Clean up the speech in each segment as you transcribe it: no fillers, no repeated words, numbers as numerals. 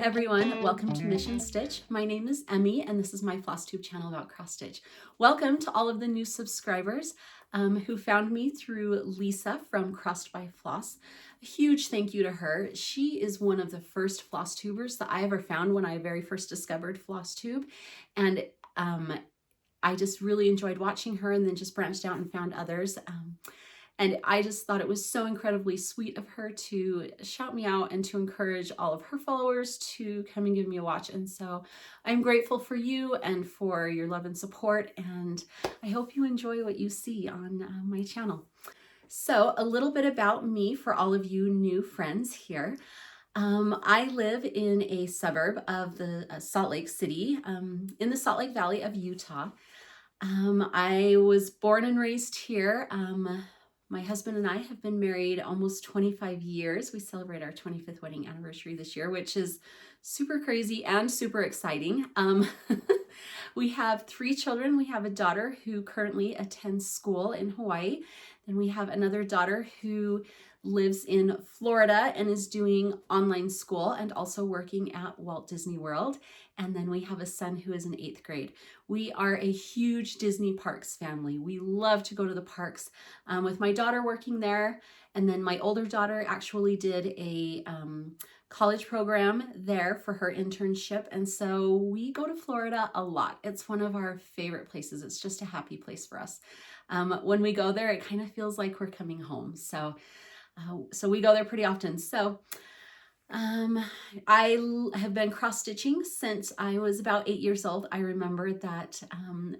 everyone, welcome to Mission Stitch. My name is Emmy and this is my Flosstube channel about cross stitch. Welcome to all of the new subscribers who found me through Lisa from Crossed by Floss. A huge thank you to her. She is one of the first floss tubers that I ever found when I very first discovered Flosstube, and I just really enjoyed watching her and then just branched out and found others. And I just thought it was so incredibly sweet of her to shout me out and to encourage all of her followers to come and give me a watch. And so I'm grateful for you and for your love and support. And I hope you enjoy what you see on my channel. So a little bit about me for all of you new friends here. I live in a suburb of the Salt Lake City, in the Salt Lake Valley of Utah. I was born and raised here. My husband and I have been married almost 25 years. We celebrate our 25th wedding anniversary this year, which is super crazy and super exciting. We have 3 children. We have a daughter who currently attends school in Hawaii. Then we have another daughter who lives in Florida and is doing online school and also working at Walt Disney World. And then we have a son who is in 8th grade. We are a huge Disney parks family. We love to go to the parks with my daughter working there. And then my older daughter actually did a college program there for her internship. And so we go to Florida a lot. It's one of our favorite places. It's just a happy place for us. When we go there, it kind of feels like we're coming home. So we go there pretty often. So I have been cross stitching since I was about 8 years old. I remember that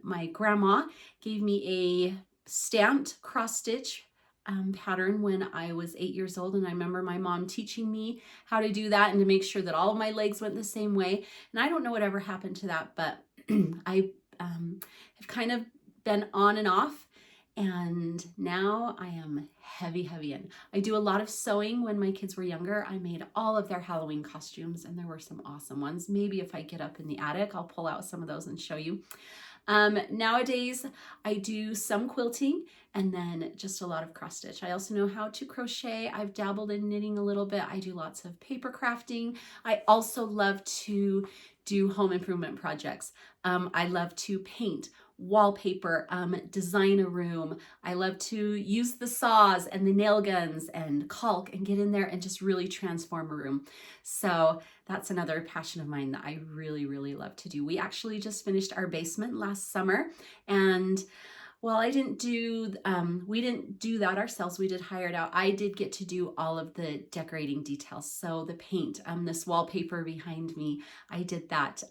my grandma gave me a stamped cross stitch pattern when I was 8 years old. And I remember my mom teaching me how to do that and to make sure that all of my legs went the same way. And I don't know whatever happened to that, but I have kind of been on and off. And now I am heavy in. I do a lot of sewing. When my kids were younger, I made all of their Halloween costumes and there were some awesome ones. Maybe if I get up in the attic, I'll pull out some of those and show you. Nowadays, I do some quilting and then just a lot of cross stitch. I also know how to crochet. I've dabbled in knitting a little bit. I do lots of paper crafting. I also love to do home improvement projects. I love to paint, wallpaper, design a room. I love to use the saws and the nail guns and caulk and get in there and just really transform a room. So that's another passion of mine that I really love to do. We actually just finished our basement last summer, and well, we didn't do that ourselves. We did hire it out. I did get to do all of the decorating details. So the paint, this wallpaper behind me, I did that.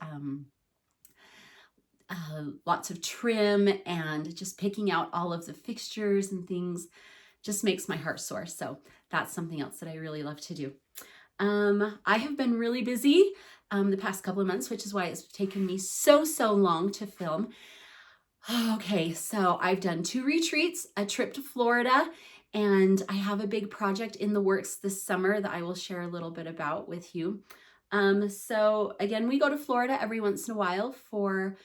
Lots of trim and just picking out all of the fixtures and things just makes my heart soar. So that's something else that I really love to do. I have been really busy the past couple of months, which is why it's taken me so long to film. Okay, so I've done 2 retreats, a trip to Florida, and I have a big project in the works this summer that I will share a little bit about with you. So again, we go to Florida every once in a while for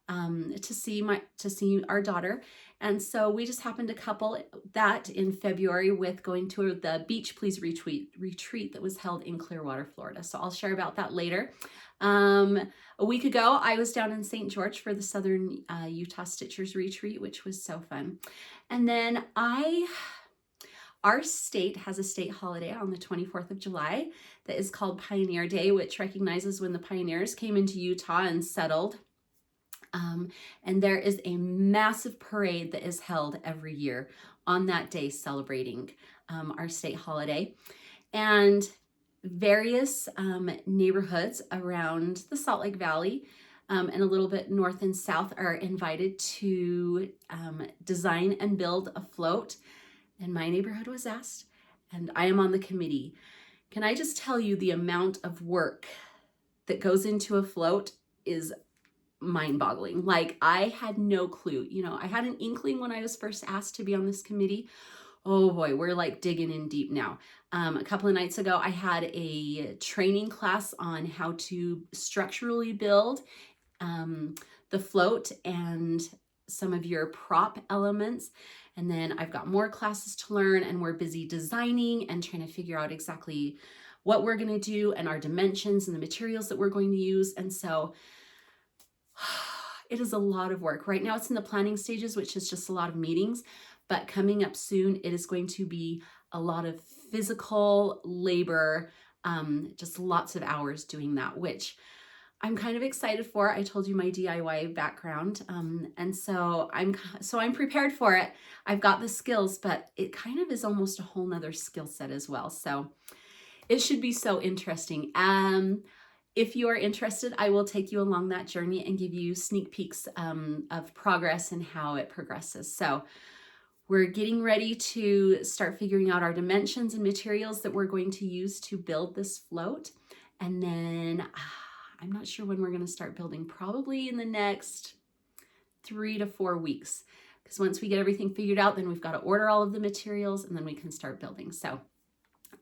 to see our daughter. And so we just happened to couple that in February with going to the Beach Please retreat that was held in Clearwater, Florida. So I'll share about that later. A week ago, I was down in St. George for the Southern Utah Stitchers retreat, which was so fun. And then our state has a state holiday on the 24th of July that is called Pioneer Day, which recognizes when the pioneers came into Utah and settled. And there is a massive parade that is held every year on that day celebrating our state holiday. And various neighborhoods around the Salt Lake Valley and a little bit north and south are invited to design and build a float. And my neighborhood was asked, and I am on the committee. Can I just tell you the amount of work that goes into a float is mind-boggling. Like, I had no clue. You know, I had an inkling when I was first asked to be on this committee. Oh boy, we're like digging in deep now. A couple of nights ago, I had a training class on how to structurally build the float and some of your prop elements. And then I've got more classes to learn, and we're busy designing and trying to figure out exactly what we're going to do and our dimensions and the materials that we're going to use. And so it is a lot of work. Right now it's in the planning stages, which is just a lot of meetings, but coming up soon, it is going to be a lot of physical labor, just lots of hours doing that, which I'm kind of excited for. I told you my DIY background, and so I'm prepared for it. I've got the skills, but it kind of is almost a whole nother skill set as well. So it should be so interesting. If you are interested, I will take you along that journey and give you sneak peeks of progress and how it progresses. So we're getting ready to start figuring out our dimensions and materials that we're going to use to build this float. And then I'm not sure when we're going to start building, probably in the next 3 to 4 weeks. Because once we get everything figured out, then we've got to order all of the materials and then we can start building. So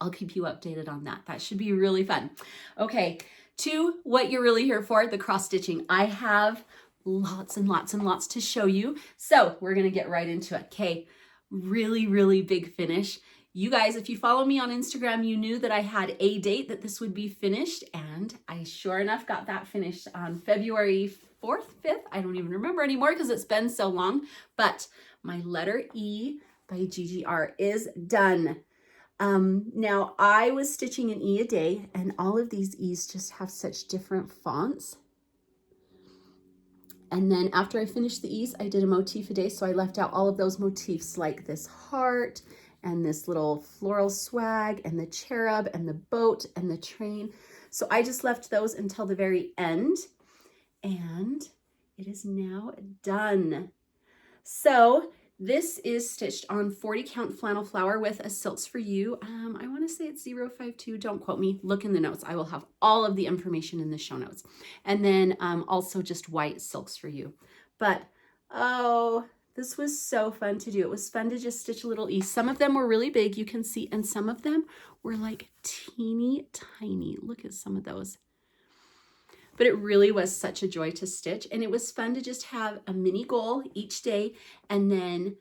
I'll keep you updated on that. That should be really fun. Okay, to what you're really here for, the cross stitching. I have lots and lots and lots to show you. So we're going to get right into it. Okay, really, really big finish. You guys, if you follow me on Instagram, you knew that I had a date that this would be finished, and I sure enough got that finished on February 4th, 5th. I don't even remember anymore because it's been so long, but my letter E by Gigi R is done. Now I was stitching an E a day, and all of these E's just have such different fonts. And then after I finished the E's, I did a motif a day. So I left out all of those motifs like this heart and this little floral swag and the cherub and the boat and the train. So I just left those until the very end, and it is now done. So this is stitched on 40 count flannel flower with a Silks for You. I want to say it's 052. Don't quote me. Look in the notes. I will have all of the information in the show notes. And then also just white Silks for You. But oh, this was so fun to do. It was fun to just stitch a little E. Some of them were really big, you can see, and some of them were like teeny tiny. Look at some of those. But it really was such a joy to stitch, and it was fun to just have a mini goal each day and then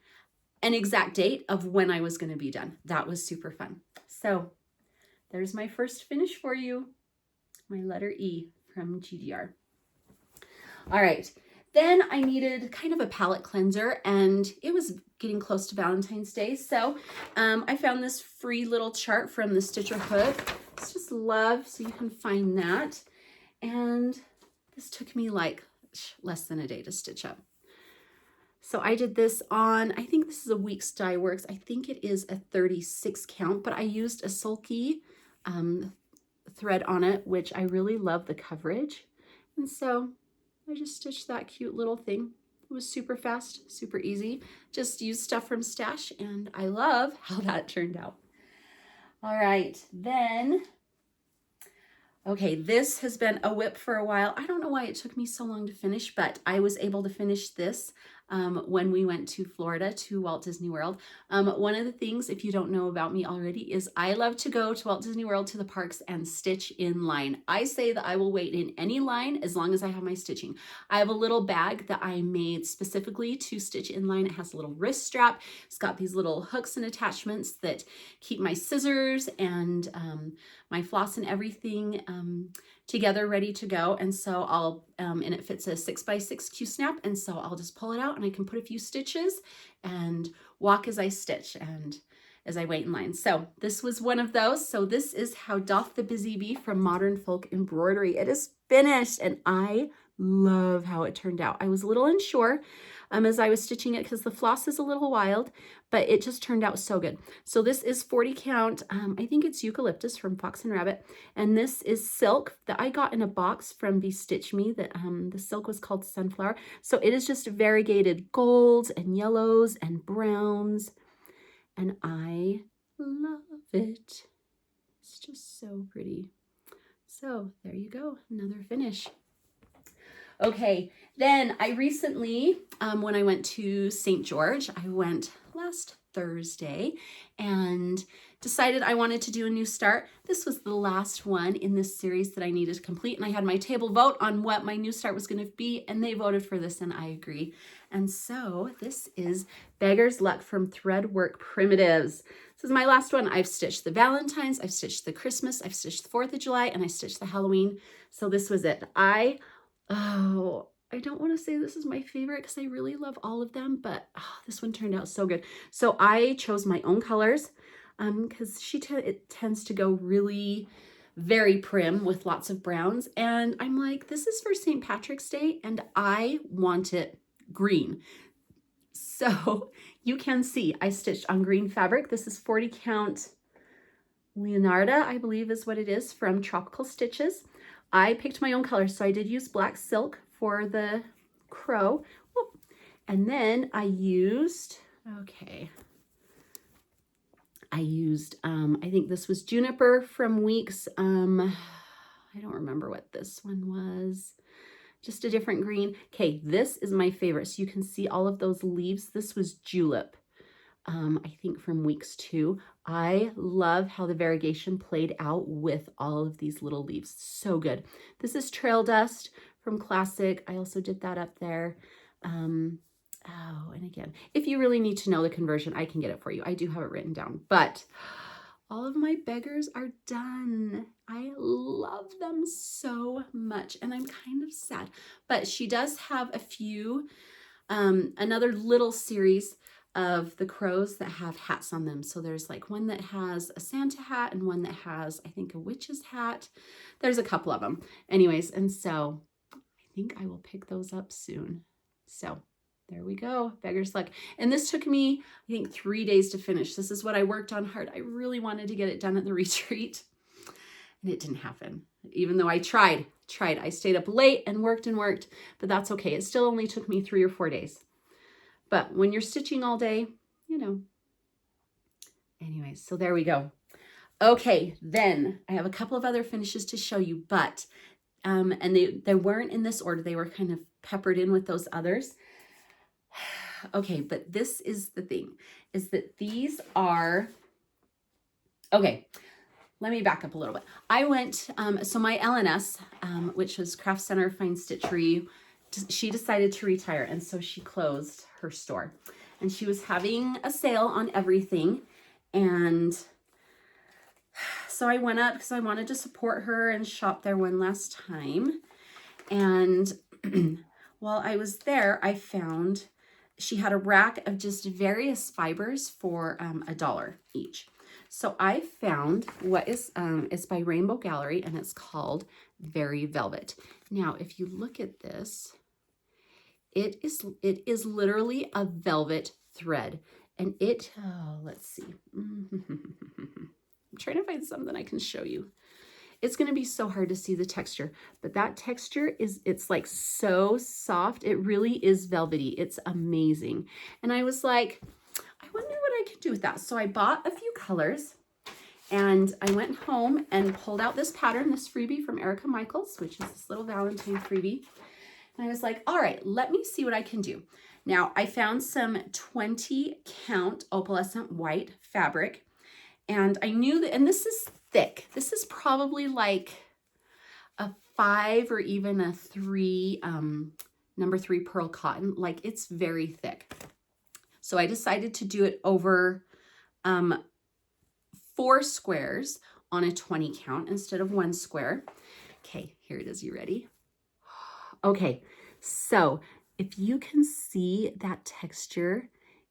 an exact date of when I was going to be done. That was super fun. So there's my first finish for you, my letter E from Gigi R. All right, then I needed kind of a palette cleanser, and it was getting close to Valentine's Day. So I found this free little chart from the Stitcherhood. It's just love, so you can find that. And this took me like less than a day to stitch up. So I did this on, I think this is a Weeks Dye Works. I think it is a 36 count, but I used a sulky thread on it, which I really love the coverage. And so I just stitched that cute little thing. It was super fast, super easy. Just used stuff from Stash, and I love how that turned out. All right, then, okay, this has been a whip for a while. I don't know why it took me so long to finish, but I was able to finish this when we went to Florida to Walt Disney World. One of the things, if you don't know about me already, is I love to go to Walt Disney World to the parks and stitch in line. I say that I will wait in any line as long as I have my stitching. I have a little bag that I made specifically to stitch in line. It has a little wrist strap. It's got these little hooks and attachments that keep my scissors and my floss and everything together, ready to go. And so I'll, and it fits a 6x6 Q-snap. And so I'll just pull it out and I can put a few stitches and walk as I stitch and as I wait in line. So this was one of those. So this is how Doth the Busy Bee from Modern Folk Embroidery. It is finished, and I love how it turned out. I was a little unsure as I was stitching it because the floss is a little wild, but it just turned out so good. So this is 40 count. I think it's Eucalyptus from Fox and Rabbit. And this is silk that I got in a box from BeStitchMe. That the silk was called Sunflower. So it is just variegated golds and yellows and browns. And I love it. It's just so pretty. So there you go, another finish. Okay, then I recently, when I went to St. George, I went last Thursday and decided I wanted to do a new start. This was the last one in this series that I needed to complete, and I had my table vote on what my new start was going to be, and they voted for this, and I agree. And so this is Beggars Luck from Threadwork Primitives. This is my last one. I've stitched the Valentine's, I've stitched the Christmas, I've stitched the 4th of July, and I stitched the Halloween. So this was it. I don't want to say this is my favorite because I really love all of them, but this one turned out so good. So I chose my own colors because it tends to go really very prim with lots of browns. And I'm like, this is for St. Patrick's Day and I want it green. So you can see I stitched on green fabric. This is 40 count Leonarda, I believe is what it is, from Tropical Stitches. I picked my own colors, so I did use black silk for the crow. And then I used, I think this was Juniper from Weeks. I don't remember what this one was. Just a different green. Okay, this is my favorite. So you can see all of those leaves. This was Julep, I think from Weeks 2. I love how the variegation played out with all of these little leaves. So good. This is Trail Dust from Classic. I also did that up there. And again, if you really need to know the conversion, I can get it for you. I do have it written down, but all of my beggars are done. I love them so much and I'm kind of sad, but she does have a few, another little series of the crows that have hats on them. So there's like one that has a Santa hat and one that has, I think, a witch's hat. There's a couple of them. Anyways, and so I think I will pick those up soon. So there we go, Beggars Luck. And this took me, I think, 3 days to finish. This is what I worked on hard. I really wanted to get it done at the retreat and it didn't happen. Even though I tried. I stayed up late and worked, but that's okay. It still only took me 3 or 4 days. But when you're stitching all day, you know. Anyways, so there we go. Okay, then I have a couple of other finishes to show you, but, and they weren't in this order. They were kind of peppered in with those others. Okay, but this is the thing, is that these are, okay, let me back up a little bit. I went, so my LNS, which was Craft Center Fine Stitchery, she decided to retire, and so she closed her store. And she was having a sale on everything, and so I went up because I wanted to support her and shop there one last time. And while I was there, I found she had a rack of just various fibers for $1 each. So I found what is, it's by Rainbow Gallery, and it's called Very Velvet. Now, if you look at this, it is literally a velvet thread, and it, let's see. I'm trying to find something I can show you. It's going to be so hard to see the texture, but that texture it's like so soft. It really is velvety. It's amazing. And I was like, I wonder what I could do with that. So I bought a few colors and I went home and pulled out this pattern, this freebie from Erica Michaels, which is this little Valentine freebie. And I was like, all right, let me see what I can do. Now I found some 20 count opalescent white fabric, and I knew that, and this is thick. This is probably like a 5 or even a 3, number 3 pearl cotton. Like, it's very thick. So I decided to do it over 4 squares on a 20 count instead of 1 square. Okay, here it is. You ready? Okay, so if you can see that texture,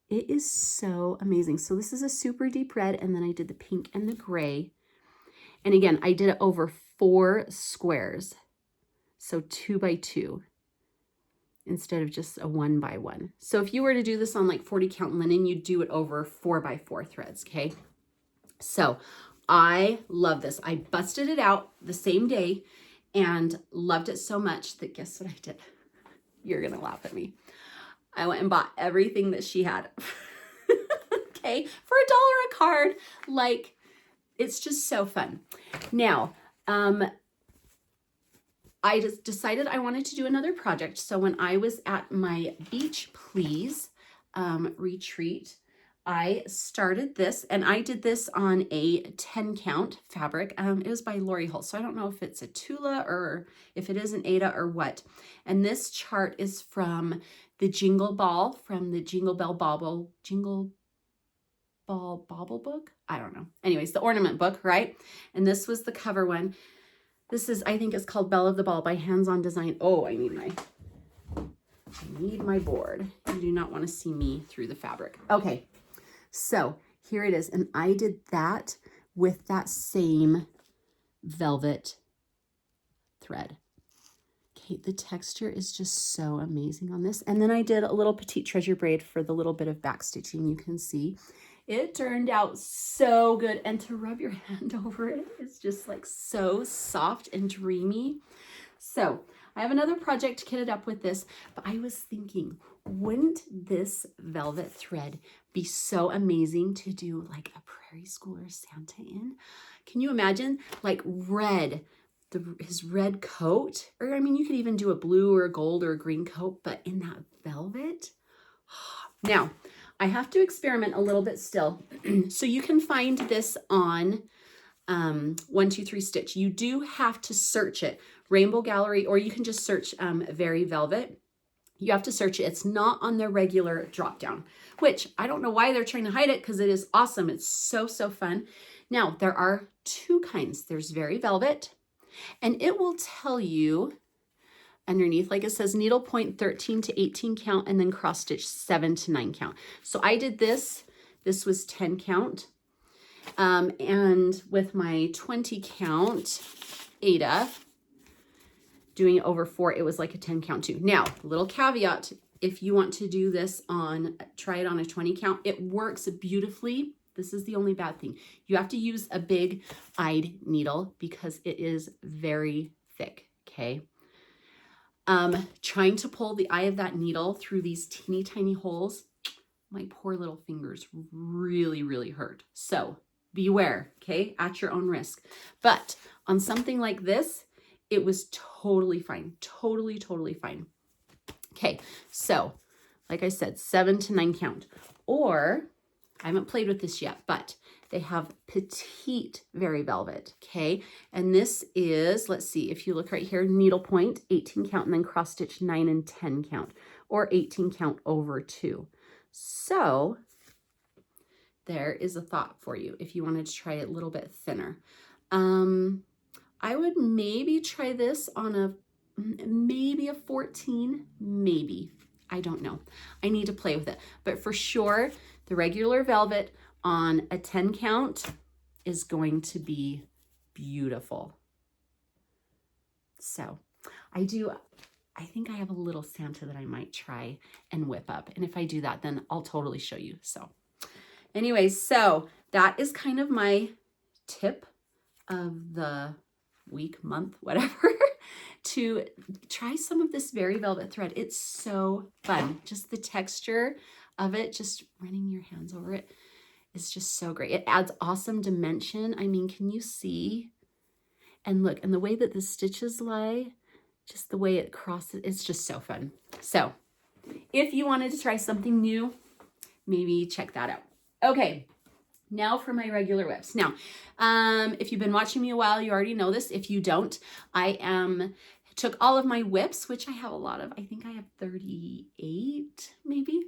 it is so amazing. So this is a super deep red, and then I did the pink and the gray. And again, I did it over 4 squares. So 2 by 2 instead of just a 1 by 1. So if you were to do this on like 40 count linen, you'd do it over 4 by 4 threads, okay? So I love this. I busted it out the same day and loved it so much that guess what I did? You're gonna laugh at me. I went and bought everything that she had. Okay, for $1 a card. Like, it's just so fun. Now, I just decided I wanted to do another project. So when I was at my Beach Please retreat, I started this, and I did this on a 10 count fabric. It was by Lori Holt, so I don't know if it's a Tula or if it is an Aida or what. And this chart is from the Jingle Ball, from the Jingle Ball Bauble book. I don't know. Anyways, the ornament book, right? And this was the cover one. This is, I think it's called Belle of the Ball by Hands On Design. Oh, I need my board. You do not want to see me through the fabric. Okay. So here it is. And I did that with that same velvet thread. Okay, the texture is just so amazing on this. And then I did a little petite treasure braid for the little bit of back stitching. You can see it turned out so good. And to rub your hand over it is just like so soft and dreamy. So I have another project kitted up with this, but I was thinking, wouldn't this velvet thread be so amazing to do like a prairie schooler Santa in? Can you imagine like red, his red coat? Or I mean, you could even do a blue or a gold or a green coat, but in that velvet. Now, I have to experiment a little bit still. So you can find this on 123 Stitch. You do have to search it, Rainbow Gallery, or you can just search Very Velvet. You have to search it. It's not on their regular drop down, which I don't know why they're trying to hide it because it is awesome. It's so, so fun. Now, there are two kinds. There's Very Velvet, and it will tell you underneath, like it says, needle point 13 to 18 count, and then cross stitch 7 to 9 count. So I did this. This was 10 count. And with my 20 count Aida, doing it over 4, it was like a 10 count too. Now, little caveat, if you want to do this on, try it on a 20 count, it works beautifully. This is the only bad thing. You have to use a big eyed needle because it is very thick, okay? Trying to pull the eye of that needle through these teeny tiny holes, my poor little fingers really, really hurt. So beware, okay, at your own risk. But on something like this, it was totally fine, totally, totally fine. Okay, so like I said, 7 to 9 count. Or, I haven't played with this yet, but they have petite Very Velvet, okay? And this is, let's see, if you look right here, needle point, 18 count, and then cross stitch 9 and 10 count, or 18 count over 2. So there is a thought for you if you wanted to try it a little bit thinner. I would maybe try this on maybe a 14, maybe. I don't know. I need to play with it. But for sure, the regular velvet on a 10 count is going to be beautiful. So I think I have a little Santa that I might try and whip up. And if I do that, then I'll totally show you. So anyways, so that is kind of my tip of the week, month, whatever, to try some of this Very Velvet thread. It's so fun. Just the texture of it, just running your hands over it is just so great. It adds awesome dimension. I mean, can you see? And look, and the way that the stitches lie, just the way it crosses, it's just so fun. So if you wanted to try something new, maybe check that out. Okay. Now for my regular whips. Now, if you've been watching me a while, you already know this. If you don't, I took all of my whips, which I have a lot of. I think I have 38, maybe.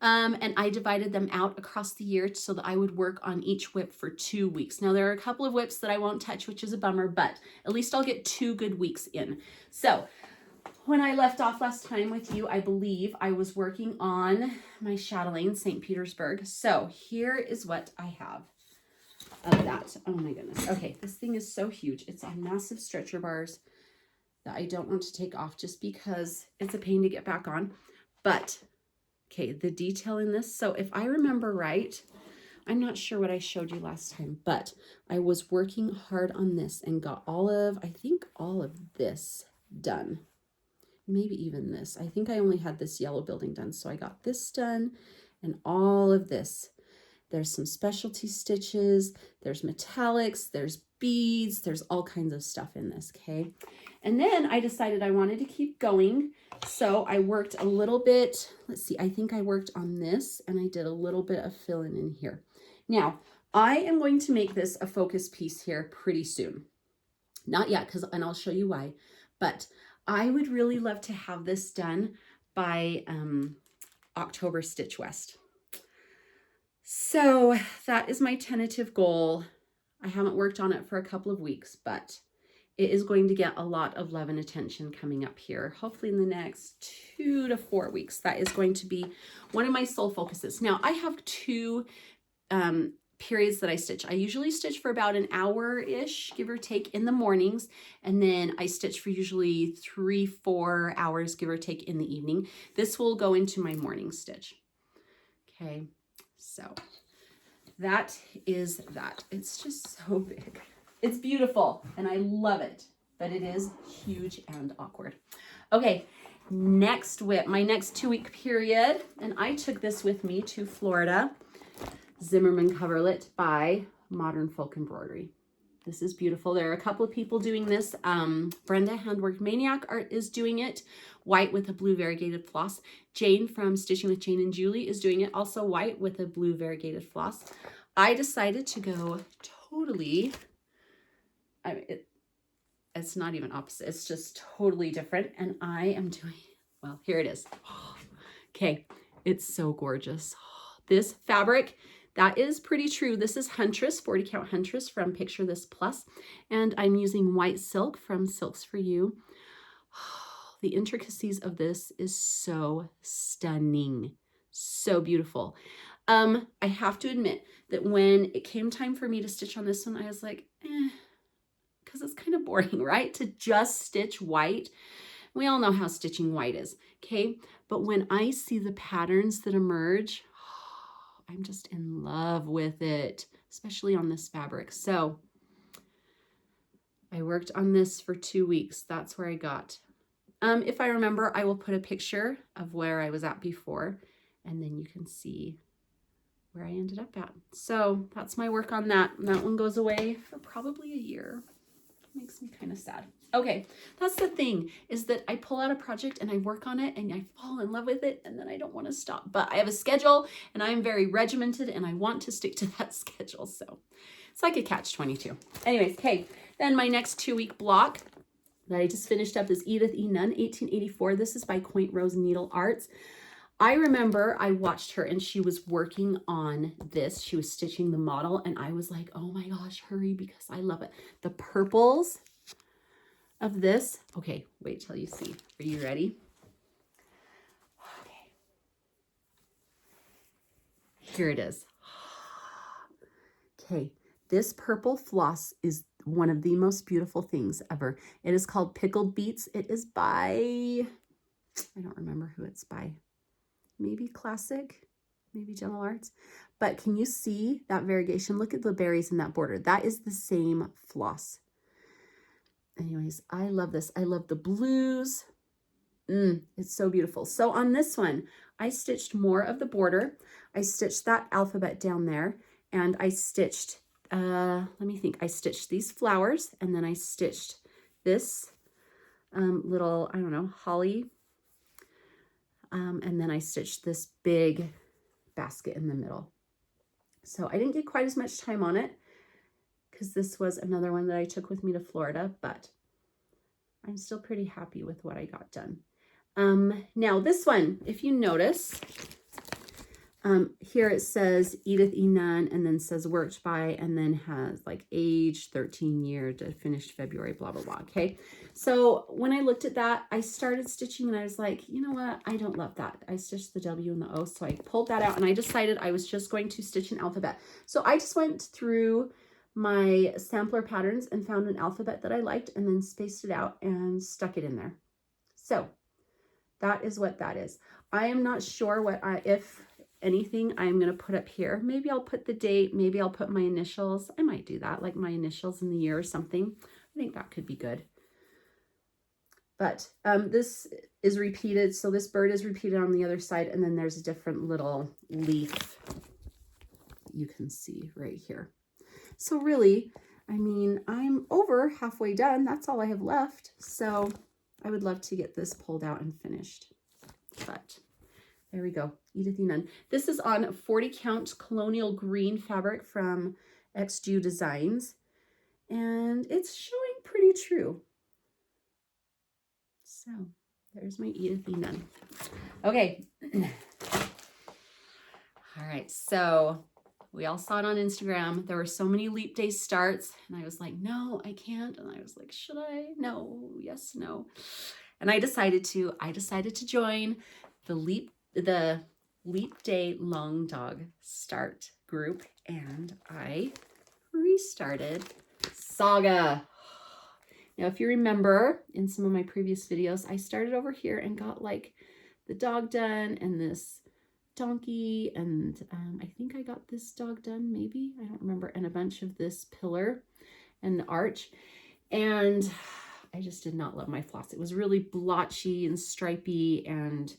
And I divided them out across the year so that I would work on each whip for 2 weeks. Now, there are a couple of whips that I won't touch, which is a bummer, but at least I'll get 2 good weeks in. So when I left off last time with you, I believe I was working on my chatelaine, St. Petersburg. So here is what I have of that. Oh my goodness. Okay, this thing is so huge. It's on massive stretcher bars that I don't want to take off just because it's a pain to get back on. But, okay, the detail in this. So if I remember right, I'm not sure what I showed you last time, but I was working hard on this and got I think all of this done. Maybe even this. I think I only had this yellow building done. So I got this done and all of this. There's some specialty stitches, there's metallics, there's beads, there's all kinds of stuff in this, okay? And then I decided I wanted to keep going. So I worked a little bit, let's see, I think I worked on this and I did a little bit of filling in here. Now, I am going to make this a focus piece here pretty soon. Not yet, and I'll show you why, but I would really love to have this done by October Stitch West. So that is my tentative goal. I haven't worked on it for a couple of weeks, but it is going to get a lot of love and attention coming up here. Hopefully in the next 2 to 4 weeks, that is going to be one of my sole focuses. Now I have two periods that I stitch. I usually stitch for about an hour-ish, give or take, in the mornings. And then I stitch for usually 3-4 hours, give or take, in the evening. This will go into my morning stitch. Okay, so that is that. It's just so big. It's beautiful and I love it, but it is huge and awkward. Okay, next whip, my next 2-week period, and I took this with me to Florida. Zimmerman coverlet by Modern Folk Embroidery. This is beautiful. There are a couple of people doing this. Brenda Handwork Maniac Art is doing it, white with a blue variegated floss. Jane from Stitching with Jane and Julie is doing it, also white with a blue variegated floss. I decided to go totally, it's not even opposite, it's just totally different. And I am doing, well, here it is. Okay, it's so gorgeous. This fabric, that is pretty true. This is Huntress, 40 count Huntress from Picture This Plus. And I'm using white silk from Silks For You. The intricacies of this is so stunning. So beautiful. I have to admit that when it came time for me to stitch on this one, I was like, because it's kind of boring, right? To just stitch white. We all know how stitching white is, okay? But when I see the patterns that emerge, I'm just in love with it, especially on this fabric. So I worked on this for 2 weeks. That's where I got. If I remember, I will put a picture of where I was at before, and then you can see where I ended up at. So that's my work on that. And that one goes away for probably a year. Makes me kind of sad. Okay, that's the thing, is that I pull out a project and I work on it and I fall in love with it and then I don't want to stop. But I have a schedule and I'm very regimented and I want to stick to that schedule. So it's like a catch-22. Anyways, okay, then my next 2-week block that I just finished up is Edith E. Nunn, 1884. This is by Quaint Rose Needle Arts. I remember I watched her and she was working on this. She was stitching the model and I was like, oh my gosh, hurry, because I love it. The purples of this. Okay, wait till you see. Are you ready? Okay. Here it is. Okay, this purple floss is one of the most beautiful things ever. It is called Pickled Beets. It is by, I don't remember who it's by. Maybe Classic, maybe Gentle Arts. But can you see that variegation? Look at the berries in that border. That is the same floss. Anyways, I love this. I love the blues. It's so beautiful. So on this one, I stitched more of the border. I stitched that alphabet down there, and I stitched, let me think, I stitched these flowers, and then I stitched this little, I don't know, holly. And then I stitched this big basket in the middle. So I didn't get quite as much time on it because this was another one that I took with me to Florida, but I'm still pretty happy with what I got done. Now this one, if you notice, here it says Edith E. Nunn and then says worked by, and then has like age 13 year to finished February, blah, blah, blah. Okay. So when I looked at that, I started stitching and I was like, you know what? I don't love that. I stitched the W and the O. So I pulled that out and I decided I was just going to stitch an alphabet. So I just went through my sampler patterns and found an alphabet that I liked and then spaced it out and stuck it in there. So that is what that is. I am not sure what if anything I'm going to put up here. Maybe I'll put the date. Maybe I'll put my initials. I might do that, like my initials in the year or something. I think that could be good. But this is repeated. So this bird is repeated on the other side. And then there's a different little leaf you can see right here. So really, I mean, I'm over halfway done. That's all I have left. So I would love to get this pulled out and finished. But there we go, Edithy Nunn. This is on 40 count colonial green fabric from XDU Designs. And it's showing pretty true. So there's my Edithy Nunn. Okay. All right, so we all saw it on Instagram. There were so many leap day starts, and I was like, no, I can't. And I was like, should I? No, yes, no. And I decided to join the leap day long dog start group, and I restarted Saga. Now, if you remember in some of my previous videos, I started over here and got like the dog done and this donkey, and I think I got this dog done, maybe, I don't remember, and a bunch of this pillar and the arch. And I just did not love my floss. It was really blotchy and stripy, and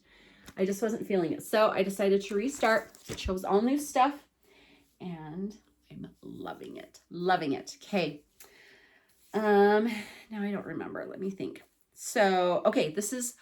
I just wasn't feeling it. So I decided to restart. It chose all new stuff, and I'm loving it. Loving it. Okay. Now I don't remember. Let me think. So, okay, this is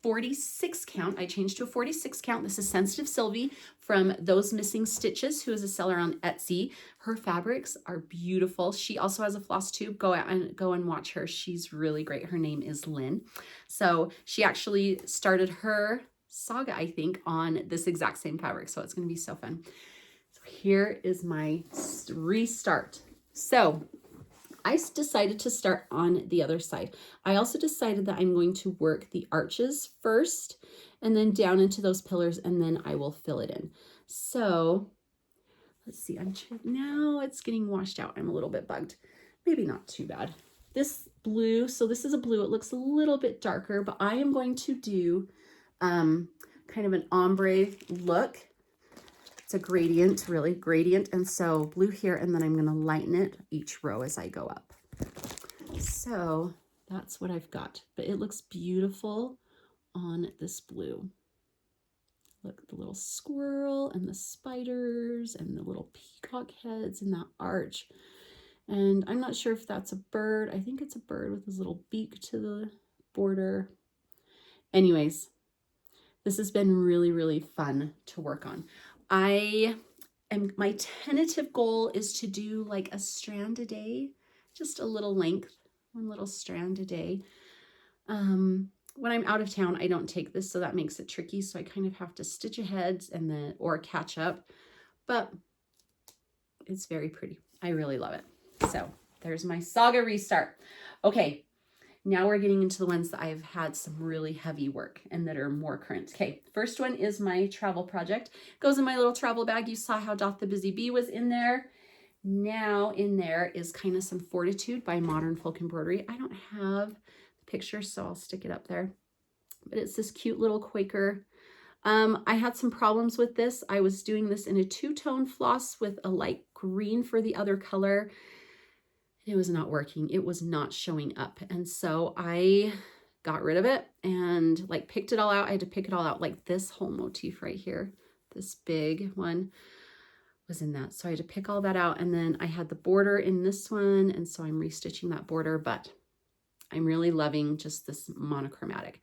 46 count. I changed to a 46 count. This is Sensitive Sylvie from Those Missing Stitches, who is a seller on Etsy. Her fabrics are beautiful. She also has a Flosstube. Go and watch her. She's really great. Her name is Lynn. So she actually started her Saga, I think, on this exact same fabric. So it's going to be so fun. So here is my restart. So I decided to start on the other side. I also decided that I'm going to work the arches first and then down into those pillars, and then I will fill it in. So let's see, now it's getting washed out. I'm a little bit bugged. Maybe not too bad. This blue, so this is a blue. It looks a little bit darker, but I am going to do kind of an ombre look. It's a gradient, really gradient. And so blue here, and then I'm going to lighten it each row as I go up. So that's what I've got, but it looks beautiful on this blue. Look, the little squirrel and the spiders and the little peacock heads and that arch. And I'm not sure if that's a bird. I think it's a bird with his little beak to the border. Anyways, this has been really, really fun to work on. My tentative goal is to do like a strand a day, just a little length, one little strand a day. When I'm out of town, I don't take this, so that makes it tricky. So I kind of have to stitch ahead and then, or catch up, but it's very pretty. I really love it. So there's my Saga restart. Okay. Now we're getting into the ones that I've had some really heavy work and that are more current. Okay, first one is my travel project. Goes in my little travel bag. You saw how Doth the Busy Bee was in there. Now in there is kind of some Fortitude by Modern Folk Embroidery. I don't have the picture, so I'll stick it up there. But it's this cute little Quaker. I had some problems with this. I was doing this in a two-tone floss with a light green for the other color. It was not working. It was not showing up. And so I got rid of it and like picked it all out. I had to pick it all out. Like this whole motif right here, this big one was in that. So I had to pick all that out. And then I had the border in this one. And so I'm restitching that border, but I'm really loving just this monochromatic.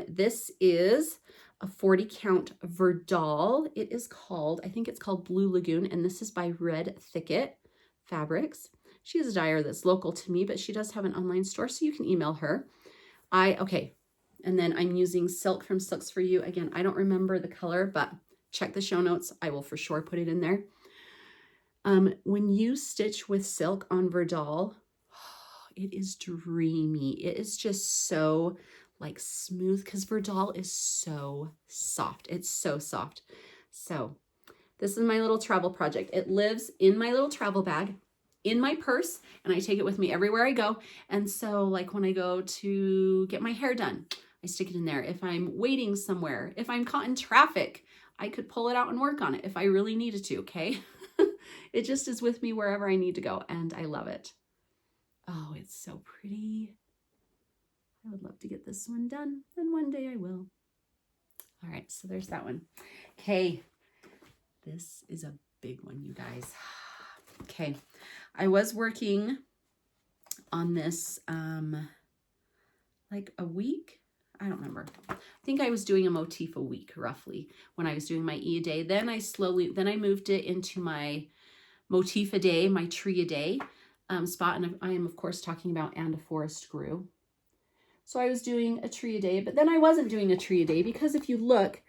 This is a 40 count Verdal. It is called, I think it's called Blue Lagoon. And this is by Red Thicket Fabrics. She has a dyer that's local to me, but she does have an online store, so you can email her. Okay, and then I'm using silk from Silks For You. Again, I don't remember the color, but check the show notes. I will for sure put it in there. When you stitch with silk on Verdal, it is dreamy. It is just so like smooth because Verdal is so soft. It's so soft. So this is my little travel project. It lives in my little travel bag, in my purse, and I take it with me everywhere I go. And so like when I go to get my hair done, I stick it in there. If I'm waiting somewhere, if I'm caught in traffic, I could pull it out and work on it if I really needed to, okay? It just is with me wherever I need to go, and I love it. Oh, it's so pretty. I would love to get this one done, and one day I will. All right, so there's that one. Okay, this is a big one, you guys. Okay, I was working on this like a week. I don't remember. I think I was doing a motif a week roughly when I was doing my E a day. Then I moved it into my motif a day, my tree a day spot. And I am of course talking about and a forest grew. So I was doing a tree a day, but then I wasn't doing a tree a day because if you look,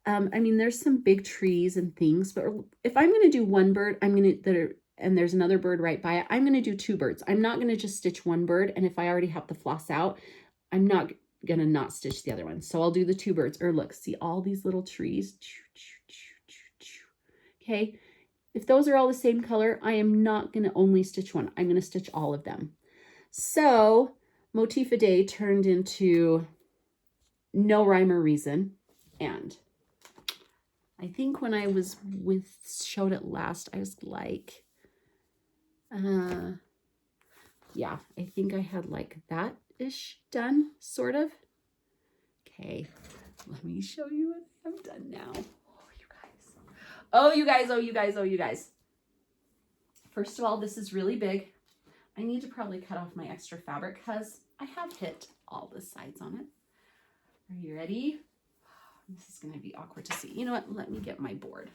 I mean, there's some big trees and things, but if I'm going to do one bird, and there's another bird right by it, I'm going to do two birds. I'm not going to just stitch one bird. And if I already have the floss out, I'm not going to not stitch the other one. So I'll do the two birds. Or look, see all these little trees. Okay. If those are all the same color, I am not going to only stitch one. I'm going to stitch all of them. So motif a day turned into no rhyme or reason. And I think when I was showed it last, I was like, yeah, I think I had like that-ish done, sort of. Okay, let me show you what I've done now. Oh, you guys. First of all, this is really big. I need to probably cut off my extra fabric because I have hit all the sides on it. Are you ready? This is going to be awkward to see. You know what? Let me get my board.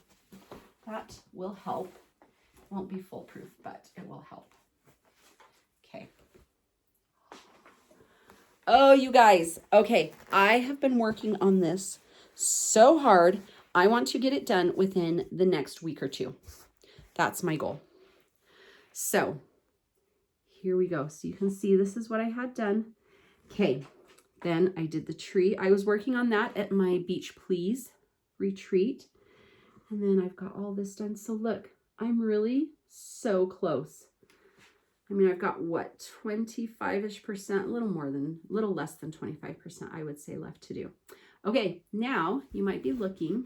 That will help. Won't be foolproof, but it will help. Okay. Oh, you guys. Okay. I have been working on this so hard. I want to get it done within the next week or two. That's my goal. So here we go. So you can see this is what I had done. Okay. Then I did the tree. I was working on that at my Beach Please retreat. And then I've got all this done. So look, I'm really so close. I mean, I've got what, 25-ish%, a little less than 25%, I would say, left to do. Okay, now you might be looking.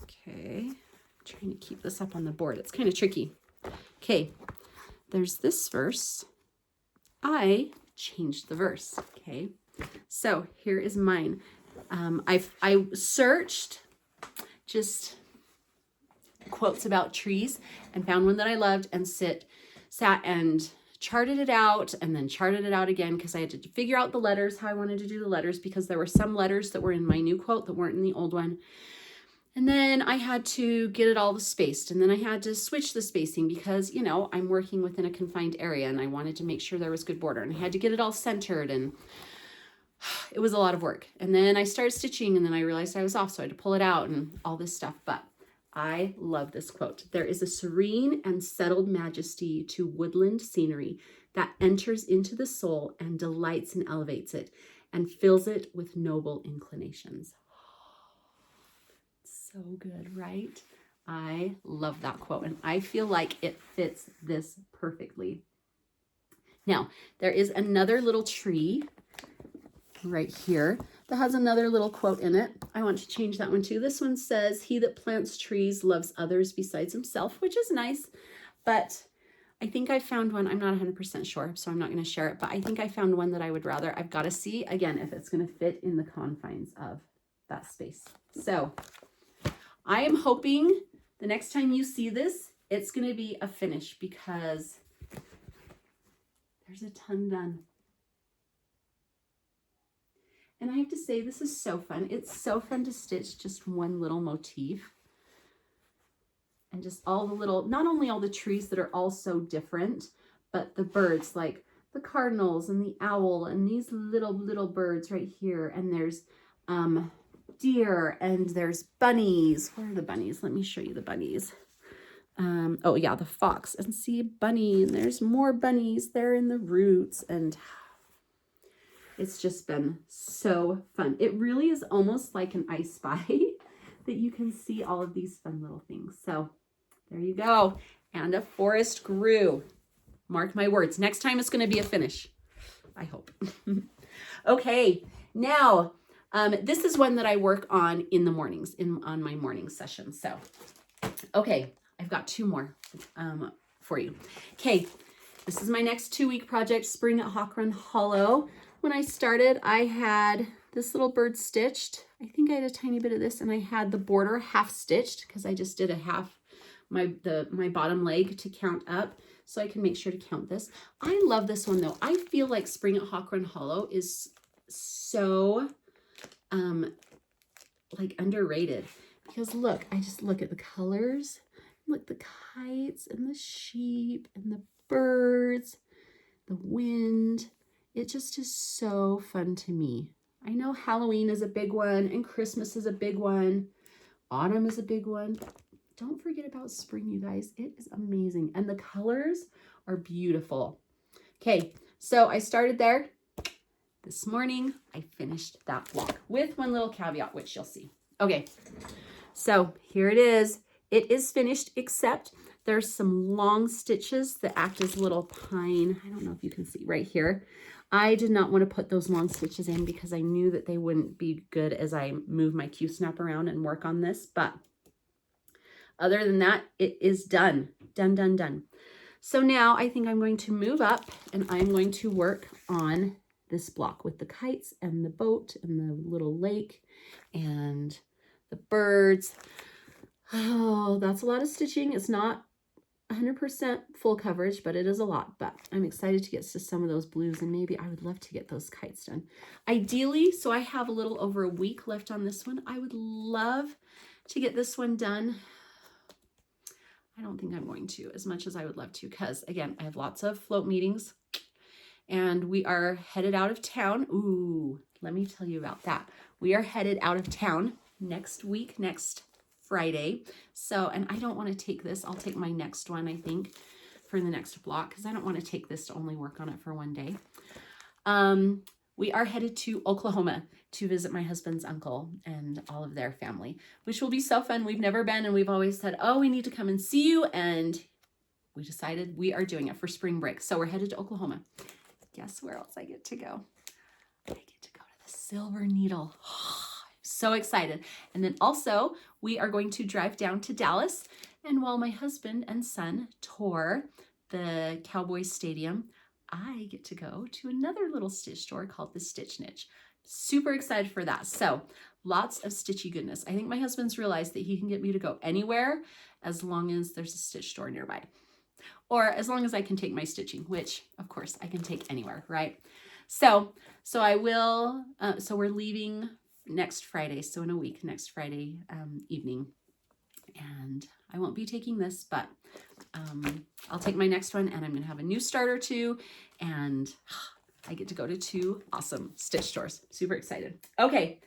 Okay, I'm trying to keep this up on the board. It's kind of tricky. Okay, there's this verse. I changed the verse. Okay, so here is mine. I searched just quotes about trees and found one that I loved and sat and charted it out and then charted it out again because I had to figure out the letters, how I wanted to do the letters, because there were some letters that were in my new quote that weren't in the old one. And then I had to get it all spaced, and then I had to switch the spacing because, you know, I'm working within a confined area and I wanted to make sure there was good border, and I had to get it all centered, and it was a lot of work. And then I started stitching and then I realized I was off, so I had to pull it out and all this stuff. But I love this quote. There is a serene and settled majesty to woodland scenery that enters into the soul and delights and elevates it and fills it with noble inclinations. So good, right? I love that quote, and I feel like it fits this perfectly. Now, there is another little tree right here that has another little quote in it. I want to change that one too. This one says, "He that plants trees loves others besides himself," which is nice, but I think I found one. I'm not 100% sure, so I'm not going to share it, but I think I found one that I would rather. I've got to see, again, if it's going to fit in the confines of that space. So I am hoping the next time you see this, it's going to be a finish because there's a ton done. And I have to say, this is so fun. It's so fun to stitch just one little motif. And just all the little, not only all the trees that are all so different, but the birds, like the cardinals and the owl and these little birds right here. And there's deer and there's bunnies. Where are the bunnies? Let me show you the bunnies. Oh yeah, the fox, and see a bunny, and there's more bunnies there in the roots, and it's just been so fun. It really is almost like an I Spy that you can see all of these fun little things. So there you go. And a forest grew. Mark my words. Next time it's going to be a finish. I hope. Okay. Now, this is one that I work on in the mornings, on my morning session. So, okay. I've got two more for you. Okay. This is my next 2-week project, Spring at Hawk Run Hollow. When I started, I had this little bird stitched. I think I had a tiny bit of this, and I had the border half stitched because I just did a half my bottom leg to count up, so I can make sure to count this. I love this one though. I feel like Spring at Hawk Run Hollow is so like underrated, because look, I just look at the colors, look, the kites and the sheep and the birds, the wind. It just is so fun to me. I know Halloween is a big one and Christmas is a big one. Autumn is a big one. But don't forget about spring, you guys. It is amazing. And the colors are beautiful. Okay, so I started there. This morning, I finished that block with one little caveat, which you'll see. Okay, so here it is. It is finished, except there's some long stitches that act as little pine. I don't know if you can see right here. I did not want to put those long stitches in because I knew that they wouldn't be good as I move my Q-snap around and work on this. But other than that, it is done. Done, done, done. So now I think I'm going to move up and I'm going to work on this block with the kites and the boat and the little lake and the birds. Oh, that's a lot of stitching. It's not 100% full coverage, but it is a lot. But I'm excited to get to some of those blues, and maybe I would love to get those kites done. Ideally, so I have a little over a week left on this one. I would love to get this one done. I don't think I'm going to, as much as I would love to, because again, I have lots of float meetings and we are headed out of town. Ooh, let me tell you about that. We are headed out of town next week, next Friday. So, and I don't want to take this. I'll take my next one, I think, for the next block, because I don't want to take this to only work on it for one day. We are headed to Oklahoma to visit my husband's uncle and all of their family, which will be so fun. We've never been, and we've always said, oh, we need to come and see you. And we decided we are doing it for spring break. So we're headed to Oklahoma. Guess where else I get to go? I get to go to the Silver Needle. So excited. And then also we are going to drive down to Dallas, and while my husband and son tour the Cowboys Stadium, I get to go to another little stitch store called the Stitch Niche. Super excited for that. So lots of stitchy goodness. I think my husband's realized that he can get me to go anywhere as long as there's a stitch store nearby, or as long as I can take my stitching, which of course I can take anywhere, right? So I will, so we're leaving next Friday. So in a week, next Friday evening. And I won't be taking this, but I'll take my next one, and I'm going to have a new start or two, and I get to go to 2 awesome stitch stores. Super excited. Okay.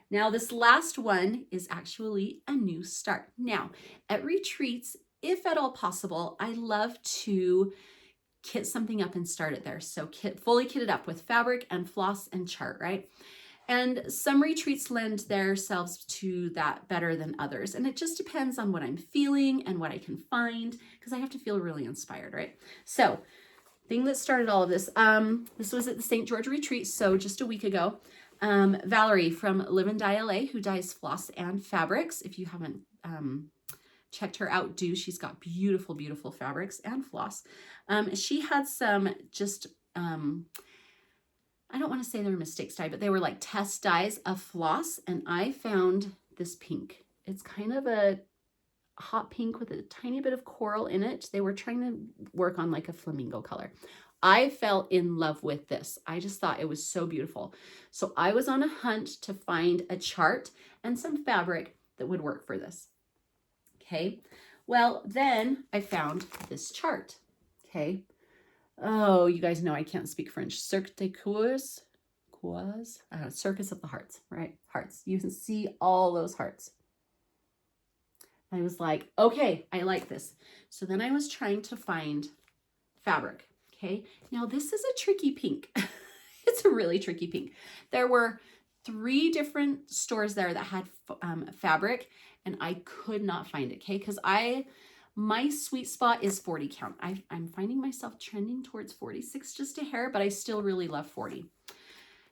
Now this last one is actually a new start. Now at retreats, if at all possible, I love to kit something up and start it there. So fully kitted up with fabric and floss and chart, right? And some retreats lend themselves to that better than others. And it just depends on what I'm feeling and what I can find, because I have to feel really inspired, right? So thing that started all of this, this was at the St. George retreat, so just a week ago. Valerie from Live and Dye LA, who dyes floss and fabrics. If you haven't checked her out, do. She's got beautiful, beautiful fabrics and floss. She had some just... I don't want to say they were mistakes dye, but they were like test dyes of floss. And I found this pink. It's kind of a hot pink with a tiny bit of coral in it. They were trying to work on like a flamingo color. I fell in love with this. I just thought it was so beautiful. So I was on a hunt to find a chart and some fabric that would work for this. Okay. Well, then I found this chart. Okay. Oh, you guys know I can't speak French. Cirque des Coeurs, Circus of the Hearts, right? Hearts. You can see all those hearts. I was like, okay, I like this. So then I was trying to find fabric. Okay. Now this is a tricky pink. It's a really tricky pink. There were 3 different stores there that had fabric, and I could not find it. Okay. Because my sweet spot is 40 count. I'm finding myself trending towards 46 just a hair, but I still really love 40.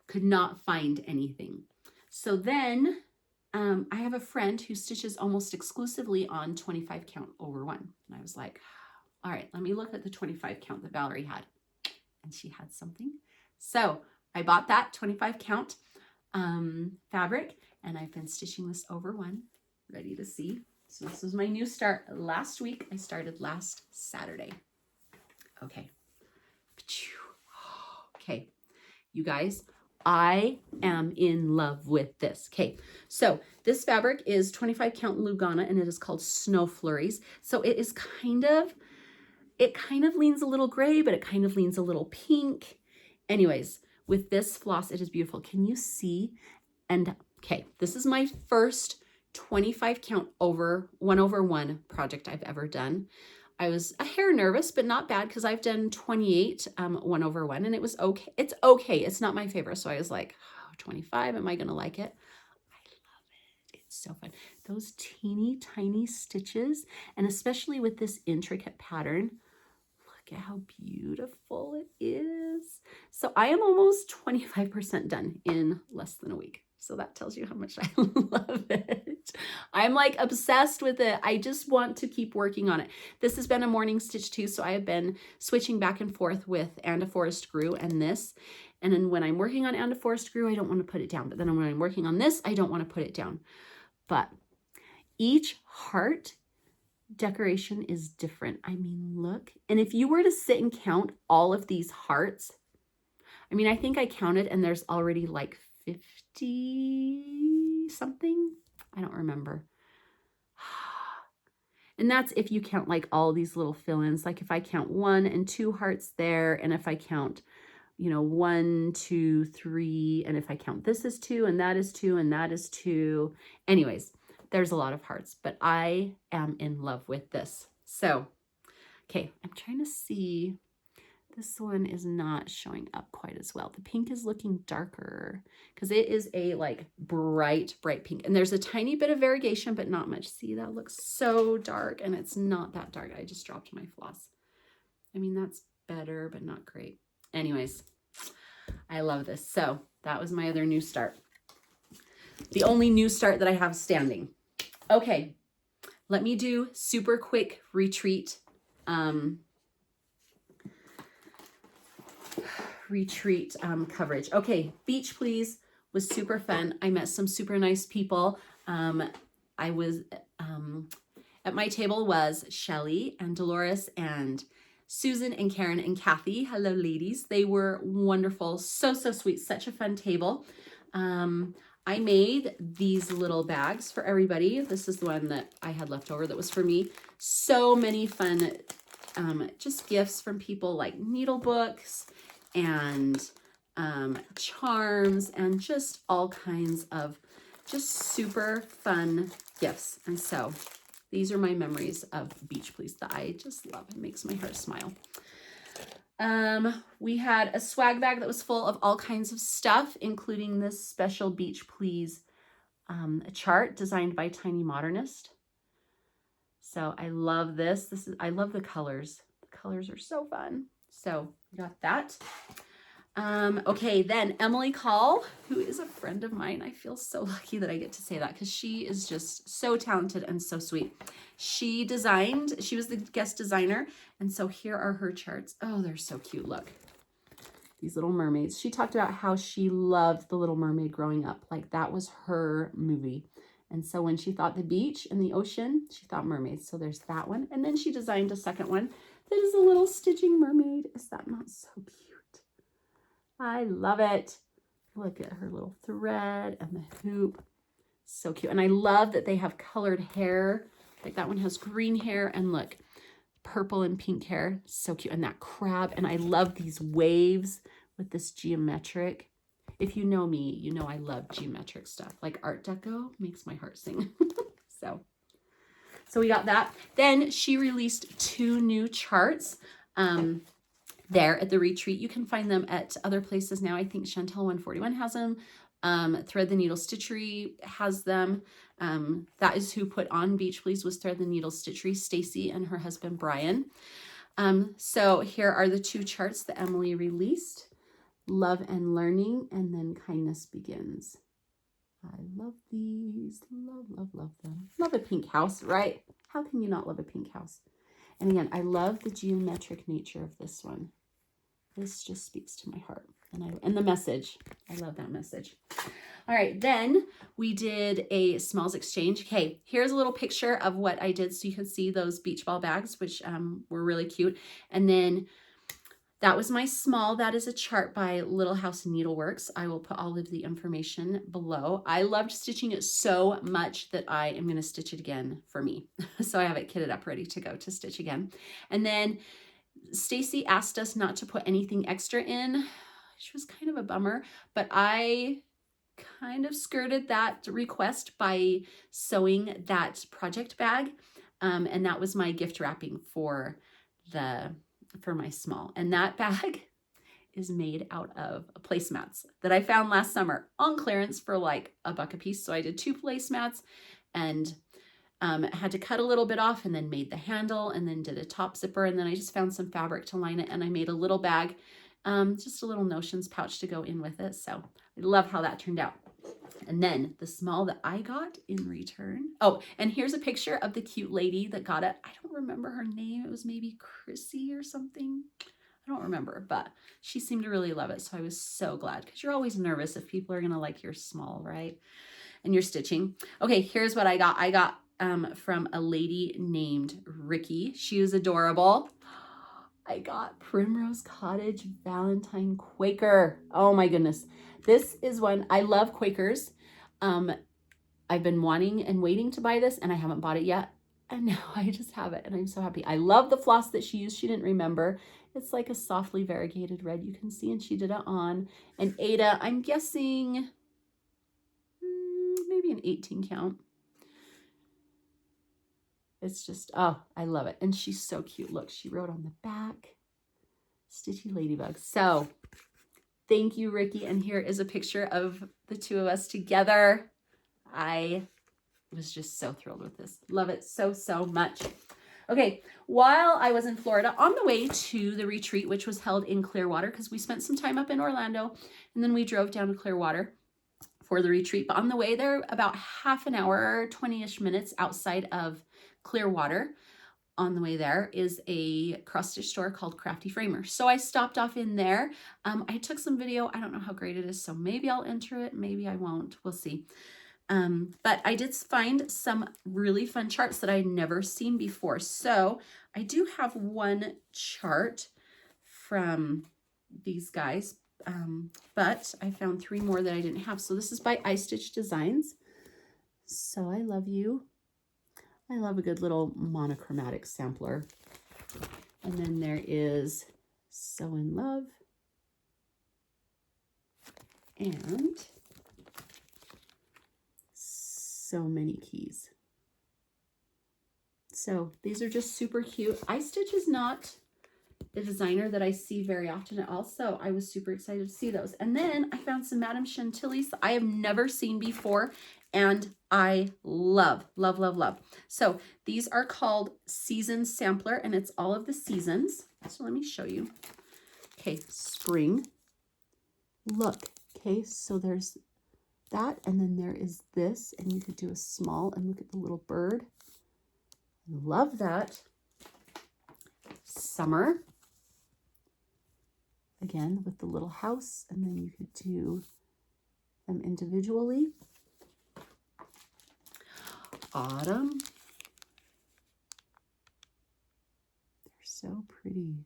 Could not find anything. So then I have a friend who stitches almost exclusively on 25 count over 1. And I was like, all right, let me look at the 25 count that Valerie had. And she had something. So I bought that 25 count fabric, and I've been stitching this over 1, ready to see. So this was my new start last week. I started last Saturday. Okay. Okay, you guys, I am in love with this. Okay, so this fabric is 25 count Lugana and it is called Snow Flurries. So it is it kind of leans a little gray, but it kind of leans a little pink. Anyways, with this floss, it is beautiful. Can you see? And okay, this is my first 25 count 1/1 project I've ever done. I was a hair nervous, but not bad because I've done 28 1/1 and it was okay. It's okay. It's not my favorite. So I was like, oh, 25, am I going to like it? I love it. It's so fun. Those teeny tiny stitches, and especially with this intricate pattern, look at how beautiful it is. So I am almost 25% done in less than a week. So that tells you how much I love it. I'm like obsessed with it. I just want to keep working on it. This has been a morning stitch too. So I have been switching back and forth with And a Forest Grew and this. And then when I'm working on And a Forest Grew, I don't want to put it down. But then when I'm working on this, I don't want to put it down. But each heart decoration is different. I mean, look. And if you were to sit and count all of these hearts, I mean, I think I counted and there's already like 50 something. I don't remember. And that's if you count like all these little fill-ins. Like if I count 1 and 2 hearts there, and if I count, you know, 1, 2, 3, and if I count this is 2 and that is 2 and that is 2. Anyways, there's a lot of hearts, but I am in love with this. So, okay, I'm trying to see. This one is not showing up quite as well. The pink is looking darker because it is a like bright pink. And there's a tiny bit of variegation, but not much. See, that looks so dark and it's not that dark. I just dropped my floss. I mean, that's better, but not great. Anyways, I love this. So that was my other new start. The only new start that I have standing. Okay, let me do super quick retreat. Coverage. Okay, Beach Please was super fun. I met some super nice people. I was at my table was Shelly and Dolores and Susan and Karen and Kathy. Hello, ladies. They were wonderful. So sweet. Such a fun table. I made these little bags for everybody. This is the one that I had left over that was for me. So many fun just gifts from people like needle books and charms and just all kinds of just super fun gifts. And so these are my memories of Beach Please that I just love. It makes my heart smile. We had a swag bag that was full of all kinds of stuff, including this special Beach Please chart designed by Tiny Modernist. So I love this. I love the colors. The colors are so fun. So got that. Okay, then Emily Call, who is a friend of mine. I feel so lucky that I get to say that because she is just so talented and so sweet. She was the guest designer. And so here are her charts. Oh, they're so cute. Look, these little mermaids. She talked about how she loved The Little Mermaid growing up. Like that was her movie. And so when she thought the beach and the ocean, she thought mermaids. So there's that one. And then she designed a second one that is a little stitching mermaid. Is that not so cute? I love it. Look at her little thread and the hoop. So cute. And I love that they have colored hair. Like that one has green hair and look, purple and pink hair. So cute. And that crab. And I love these waves with this geometric. If you know me, you know I love geometric stuff. Like Art Deco makes my heart sing. So we got that. Then she released 2 new charts. There at the retreat. You can find them at other places now. I think Chantel 141 has them. Thread the Needle Stitchery has them. That is who put on Beach Please was Thread the Needle Stitchery, Stacy and her husband Brian. So here are the 2 charts that Emily released. Love and Learning, and then Kindness Begins. I love these. Love them. Love a pink house, right? How can you not love a pink house? And again, I love the geometric nature of this one. This just speaks to my heart. And the message. I love that message. All right, then we did a smalls exchange. Okay, here's a little picture of what I did so you can see those beach ball bags, which were really cute. And then that was my small. That is a chart by Little House Needleworks. I will put all of the information below. I loved stitching it so much that I am going to stitch it again for me. So I have it kitted up ready to go to stitch again. And then Stacy asked us not to put anything extra in, which was kind of a bummer, but I kind of skirted that request by sewing that project bag. And that was my gift wrapping for my small. And that bag is made out of placemats that I found last summer on clearance for like $1 a piece. So I did 2 placemats and had to cut a little bit off and then made the handle and then did a top zipper. And then I just found some fabric to line it and I made a little bag, just a little notions pouch to go in with it. So I love how that turned out. And then the small that I got in return. Oh, and here's a picture of the cute lady that got it. I don't remember her name. It was maybe Chrissy or something. I don't remember, but she seemed to really love it. So I was so glad because you're always nervous if people are going to like your small, right? And your stitching. Okay, here's what I got. I got from a lady named Ricky. She was adorable. I got Primrose Cottage Valentine Quaker. Oh my goodness. This is one, I love Quakers. I've been wanting and waiting to buy this and I haven't bought it yet. And now I just have it and I'm so happy. I love the floss that she used. She didn't remember. It's like a softly variegated red you can see, and she did it on an Aida. I'm guessing maybe an 18 count. It's just, oh, I love it. And she's so cute. Look, she wrote on the back, Stitchy Ladybug. So thank you, Ricky. And here is a picture of the two of us together. I was just so thrilled with this. Love it so, so much. Okay, while I was in Florida, on the way to the retreat, which was held in Clearwater, because we spent some time up in Orlando, and then we drove down to Clearwater for the retreat. But on the way there, about half an hour, 20-ish minutes outside of Clearwater, on the way there is a cross stitch store called Crafty Framer. So I stopped off in there. I took some video. I don't know how great it is, so maybe I'll enter it. Maybe I won't. We'll see. But I did find some really fun charts that I'd never seen before. So I do have one chart from these guys, but I found 3 more that I didn't have. So this is by iStitch Designs. So I love you. I love a good little monochromatic sampler. And then there is So in Love. And So Many Keys. So these are just super cute. iStitch is not the designer that I see very often at all, so I was super excited to see those. And then I found some Madame Chantilly's that I have never seen before, and I love, love, love, love. So these are called Season Sampler, and it's all of the seasons. So let me show you. Okay, spring. Look, okay, so there's that, and then there is this, and you could do a small, and look at the little bird. Love that. Summer. Again, with the little house, and then you could do them individually. Autumn. They're so pretty.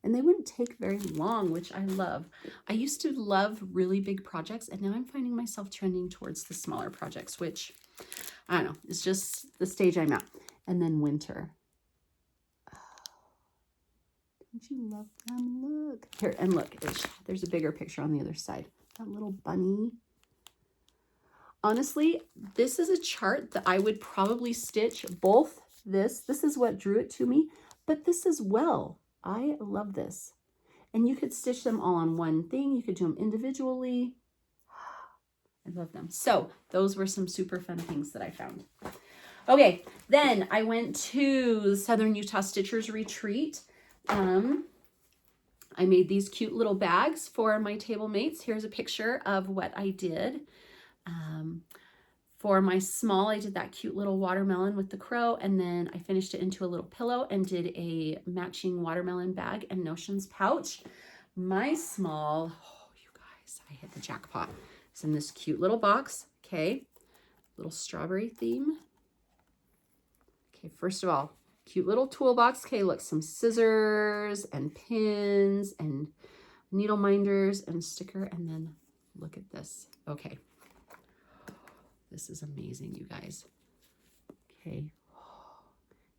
And they wouldn't take very long, which I love. I used to love really big projects, and now I'm finding myself trending towards the smaller projects, which, I don't know, it's just the stage I'm at. And then winter. Don't you love them? Look. Here, and look, there's a bigger picture on the other side. That little bunny. Honestly, this is a chart that I would probably stitch both this is what drew it to me, but this as well. I love this. And you could stitch them all on one thing. You could do them individually. I love them. So those were some super fun things that I found. Okay, then I went to the Southern Utah Stitchers Retreat. I made these cute little bags for my table mates. Here's a picture of what I did. For my small, I did that cute little watermelon with the crow, and then I finished it into a little pillow and did a matching watermelon bag and notions pouch. My small, guys, I hit the jackpot. It's in this cute little box. Okay, little strawberry theme. Okay, first of all, cute little toolbox. Okay, look, some scissors and pins and needle minders and sticker. And then look at this. Okay, this is amazing, you guys. Okay,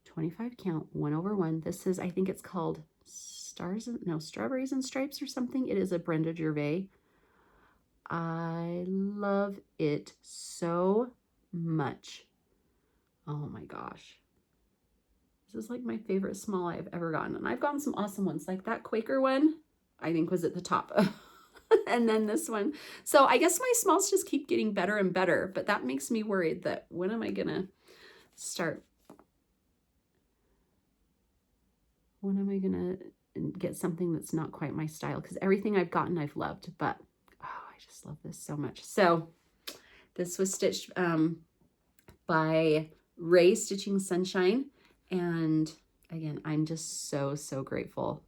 25 count, 1/1. This is, I think it's called Strawberries and Stripes or something. It is a Brenda Gervais. I love it so much. Oh my gosh. This is like my favorite small I've ever gotten. And I've gotten some awesome ones. Like that Quaker one, I think was at the top. And then this one. So I guess my smalls just keep getting better and better. But that makes me worried that when am I going to start? When am I going to get something that's not quite my style? Because everything I've gotten I've loved. But oh, I just love this so much. So this was stitched by Ray Stitching Sunshine. And again, I'm just so, so grateful.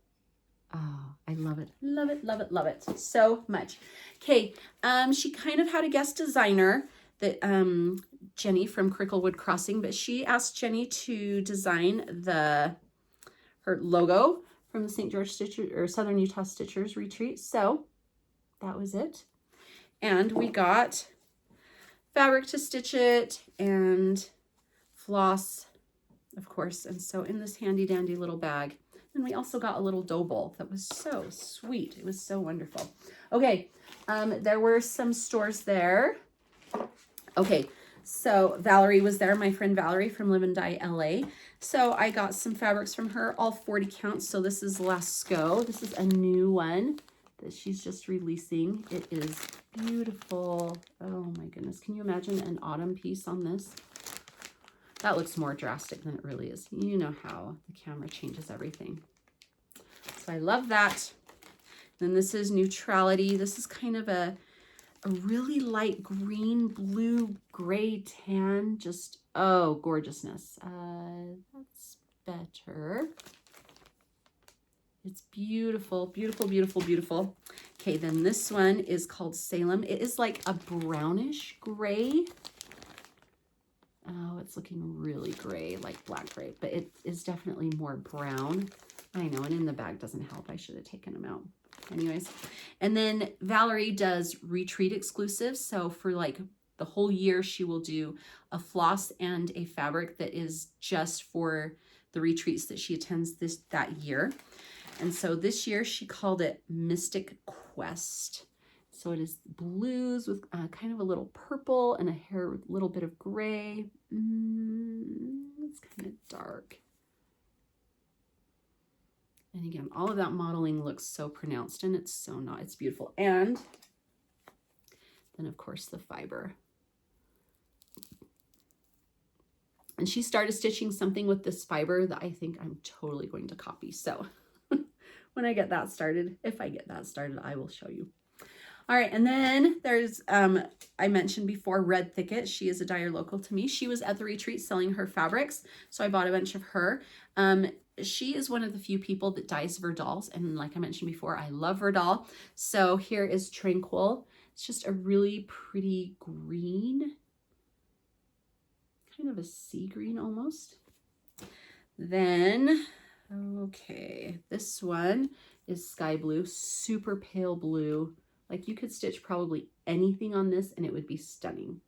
Oh, I love it. Love it, love it, love it so much. Okay, she kind of had a guest designer that Jenny from Cricklewood Crossing, but she asked Jenny to design her logo from the St. George Stitcher or Southern Utah Stitchers Retreat. So that was it. And we got fabric to stitch it and floss, of course. And so in this handy dandy little bag. And we also got a little dough bowl that was so sweet. It was so wonderful. Okay, there were some stores there. Okay, so Valerie was there, my friend Valerie from Live and Dye LA. So I got some fabrics from her, all 40 counts. So this is Lascaux. This is a new one that she's just releasing. It is beautiful. Oh my goodness. Can you imagine an autumn piece on this? That looks more drastic than it really is. You know how the camera changes everything. So I love that. Then this is Neutrality. This is kind of a really light green, blue, gray, tan. Just, oh, gorgeousness. That's better. It's beautiful, beautiful, beautiful, beautiful. Okay, then this one is called Salem. It is like a brownish gray. Oh, it's looking really gray, like black gray, but it is definitely more brown. I know, and in the bag doesn't help. I should have taken them out. Anyways, and then Valerie does retreat exclusives. So for like the whole year, she will do a floss and a fabric that is just for the retreats that she attends that year. And so this year she called it Mystic Quest. So it is blues with kind of a little purple and a little bit of gray. It's kind of dark. And again, all of that modeling looks so pronounced and it's so not. It's beautiful. And then of course the fiber. And she started stitching something with this fiber that I think I'm totally going to copy. So when I get that started, if I get that started, I will show you. All right, and then there's, I mentioned before, Red Thicket. She is a dyer local to me. She was at the retreat selling her fabrics, so I bought a bunch of her. She is one of the few people that dyes Verdals, and like I mentioned before, I love Verdal. So here is Tranquil. It's just a really pretty green, kind of a sea green almost. Then, okay, this one is Sky Blue, super pale blue. Like you could stitch probably anything on this and it would be stunning.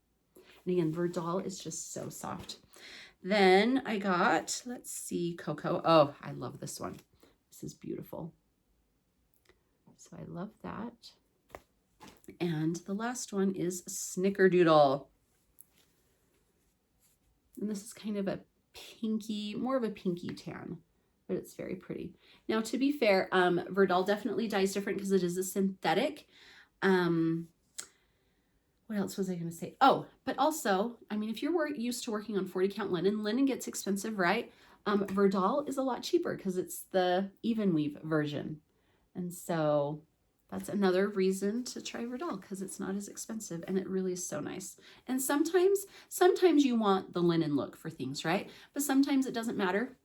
And again, Verdal is just so soft. Then I got, let's see, Cocoa. Oh, I love this one. This is beautiful. So I love that. And the last one is Snickerdoodle. And this is kind of a pinky, more of a pinky tan, but it's very pretty. Now, to be fair, Verdal definitely dyes different because it is a synthetic. What else was I going to say? Oh, but also, I mean, if you're used to working on 40 count linen, linen gets expensive, right? Verdal is a lot cheaper because it's the even weave version. And so that's another reason to try Verdal because it's not as expensive and it really is so nice. And sometimes you want the linen look for things, right? But sometimes it doesn't matter.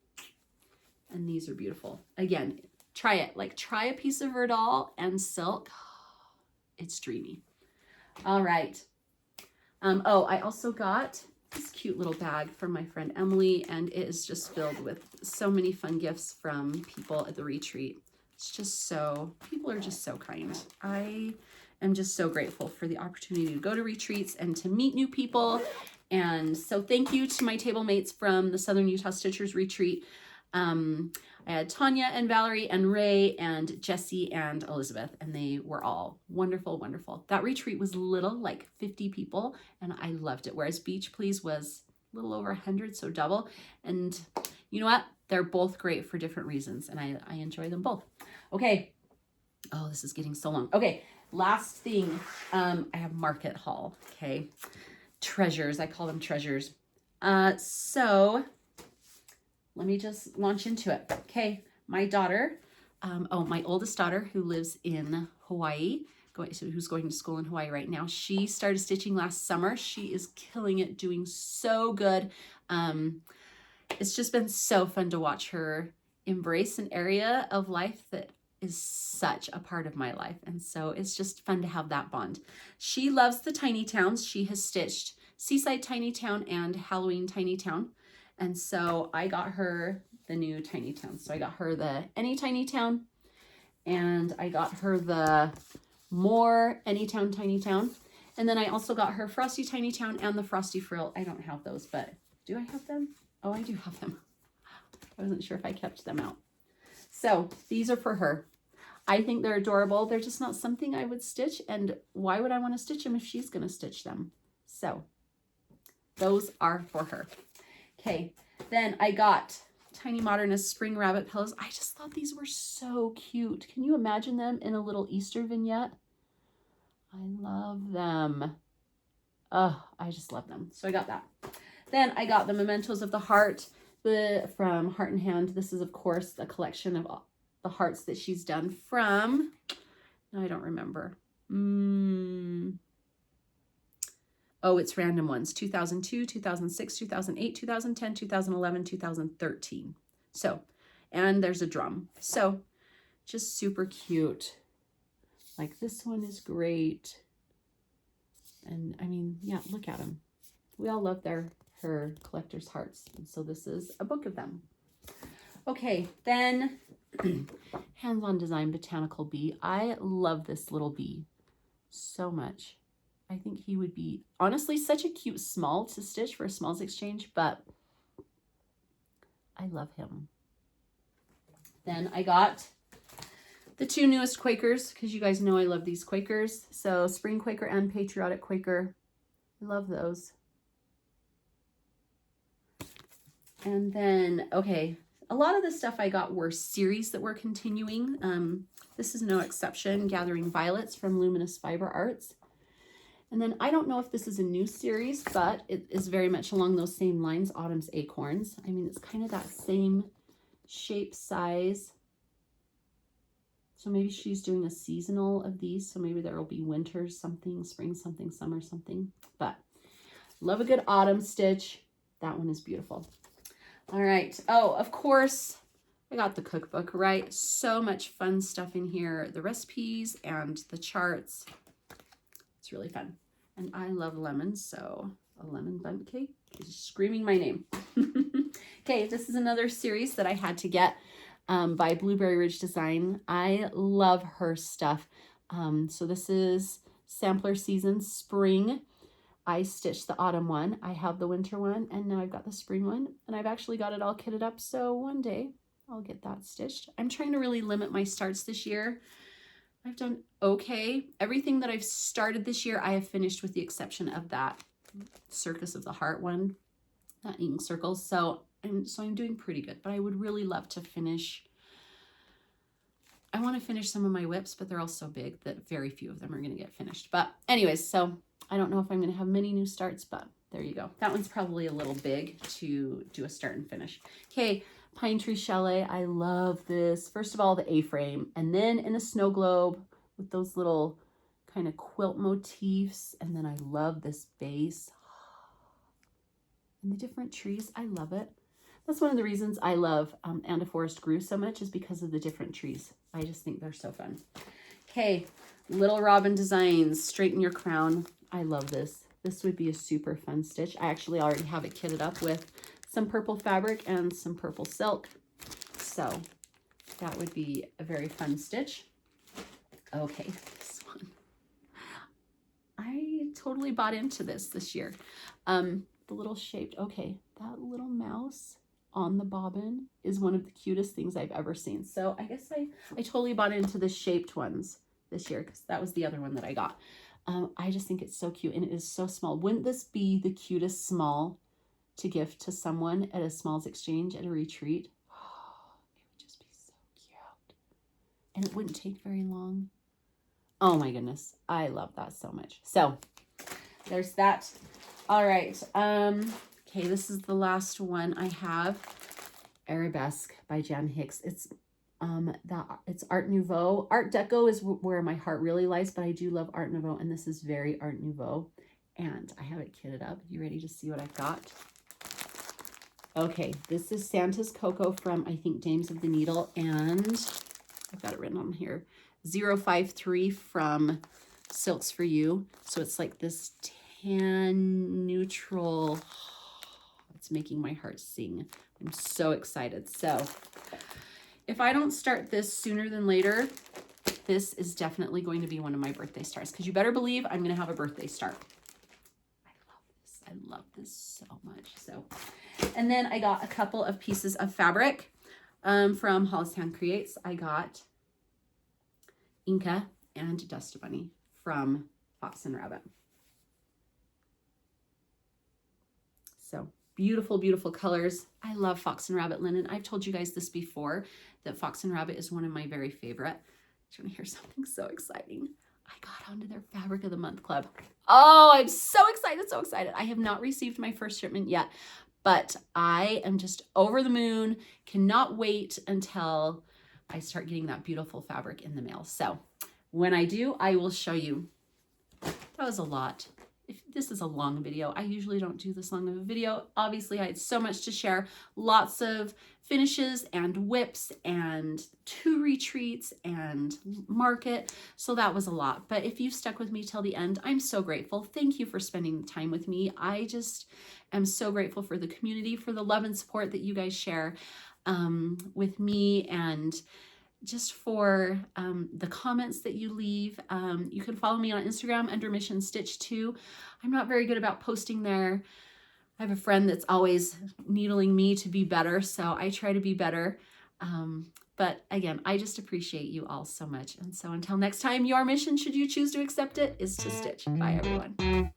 And these are beautiful. Again, try it. Like try a piece of Verdal and silk. it's dreamy. All right. Oh, I also got this cute little bag from my friend Emily, and it is just filled with so many fun gifts from people at the retreat. It's just so, people are just so kind. I am just so grateful for the opportunity to go to retreats and to meet new people. And so thank you to my table mates from the Southern Utah Stitchers retreat. I had Tanya and Valerie and Ray and Jessie and Elizabeth, and they were all wonderful, wonderful. That retreat was little, like 50 people, and I loved it. Whereas Beach Please was a little over 100, so double. And you know what? They're both great for different reasons, and I enjoy them both. Okay. Oh, this is getting so long. Okay, last thing. I have market haul. Okay. Treasures. I call them treasures. So let me just launch into it. Okay, my daughter, my oldest daughter who lives in Hawaii, who's going to school in Hawaii right now, she started stitching last summer. She is killing it, doing so good. It's just been so fun to watch her embrace an area of life that is such a part of my life. And so it's just fun to have that bond. She loves the tiny towns. She has stitched Seaside Tiny Town and Halloween Tiny Town. And so I got her the new Tiny Town. So I got her the Any Tiny Town, and I got her the More Any Town Tiny Town. And then I also got her Frosty Tiny Town and the Frosty Frill. I don't have those, but do I have them? Oh, I do have them. I wasn't sure if I kept them out. So these are for her. I think they're adorable. They're just not something I would stitch. And why would I want to stitch them if she's going to stitch them? So those are for her. Okay, then I got Tiny Modernist Spring Rabbit Pillows. I just thought these were so cute. Can you imagine them in a little Easter vignette? I love them. Oh, I just love them. So I got that. Then I got the Mementos of the Heart from Heart and Hand. This is, of course, a collection of the hearts that she's done from, no, I don't remember. Oh, it's random ones. 2002, 2006, 2008, 2010, 2011, 2013. So, and there's a drum. So, just super cute. Like this one is great. And I mean, yeah, look at them. We all love her collector's hearts. And so this is a book of them. Okay, then Hands-On Design Botanical Bee. I love this little bee so much. I think he would be, honestly, such a cute small to stitch for a smalls exchange, but I love him. Then I got the two newest Quakers, because you guys know I love these Quakers. So Spring Quaker and Patriotic Quaker. I love those. And then, okay, a lot of the stuff I got were series that were continuing. This is no exception, Gathering Violets from Luminous Fiber Arts. And then I don't know if this is a new series, but it is very much along those same lines, Autumn's Acorns. I mean, it's kind of that same shape, size. So maybe she's doing a seasonal of these. So maybe there will be winter something, spring something, summer something. But love a good autumn stitch. That one is beautiful. All right. Oh, of course, I got the cookbook, right? So much fun stuff in here. The recipes and the charts. It's really fun. And I love lemons, so a lemon bundt cake is screaming my name. Okay, this is another series that I had to get by Blueberry Ridge Design. I love her stuff. So this is Sampler Season Spring. I stitched the autumn one. I have the winter one, and now I've got the spring one. And I've actually got it all kitted up, so one day I'll get that stitched. I'm trying to really limit my starts this year. I've done okay. Everything that I've started this year, I have finished with the exception of that Circus of the Heart one, that ink circles. So I'm doing pretty good, but I would really love to finish. I want to finish some of my whips, but they're all so big that very few of them are going to get finished. But anyways, so I don't know if I'm going to have many new starts, but there you go. That one's probably a little big to do a start and finish. Okay. Pine Tree Chalet. I love this. First of all, the A-frame, and then in a snow globe with those little kind of quilt motifs. And then I love this base and the different trees. I love it. That's one of the reasons I love And a Forest Grew so much, is because of the different trees. I just think they're so fun. Okay, Little Robin Designs, Straighten Your Crown. I love this. This would be a super fun stitch. I actually already have it kitted up with some purple fabric and some purple silk. So that would be a very fun stitch. Okay, this one. I totally bought into this year. The little shaped, okay, that little mouse on the bobbin is one of the cutest things I've ever seen. So I guess I totally bought into the shaped ones this year because that was the other one that I got. I just think it's so cute and it is so small. Wouldn't this be the cutest small to gift to someone at a smalls exchange at a retreat? Oh, it would just be so cute. And it wouldn't take very long. Oh my goodness. I love that so much. So there's that. All right. Okay, this is the last one I have. Arabesque by Jan Hicks. It's Art Nouveau. Art Deco is where my heart really lies, but I do love Art Nouveau, and this is very Art Nouveau. And I have it kitted up. You ready to see what I've got? Okay, this is Santa's Cocoa from, I think, Dames of the Needle, and I've got it written on here. 053 from Silks for You. So it's like this tan neutral. It's making my heart sing. I'm so excited. So if I don't start this sooner than later, this is definitely going to be one of my birthday stars, because you better believe I'm going to have a birthday star. I love this. I love this so much. So, and then I got a couple of pieces of fabric from Hollis Hand Creates. I got Inca and Dust Bunny from Fox and Rabbit. So beautiful, beautiful colors. I love Fox and Rabbit linen. I've told you guys this before, that Fox and Rabbit is one of my very favorite. Do you want to hear something so exciting? I got onto their Fabric of the Month Club. Oh, I'm so excited, so excited. I have not received my first shipment yet, but I am just over the moon. Cannot wait until I start getting that beautiful fabric in the mail. So when I do, I will show you. That was a lot. If this is a long video, I usually don't do this long of a video. Obviously, I had so much to share. Lots of finishes and whips and 2 retreats and market. So that was a lot. But if you've stuck with me till the end, I'm so grateful. Thank you for spending the time with me. I just am so grateful for the community, for the love and support that you guys share with me, and just for the comments that you leave. You can follow me on Instagram under mission.stitch too. I'm not very good about posting there. I have a friend that's always needling me to be better, so I try to be better. But again, I just appreciate you all so much. And so until next time, your mission, should you choose to accept it, is to stitch. Bye, everyone.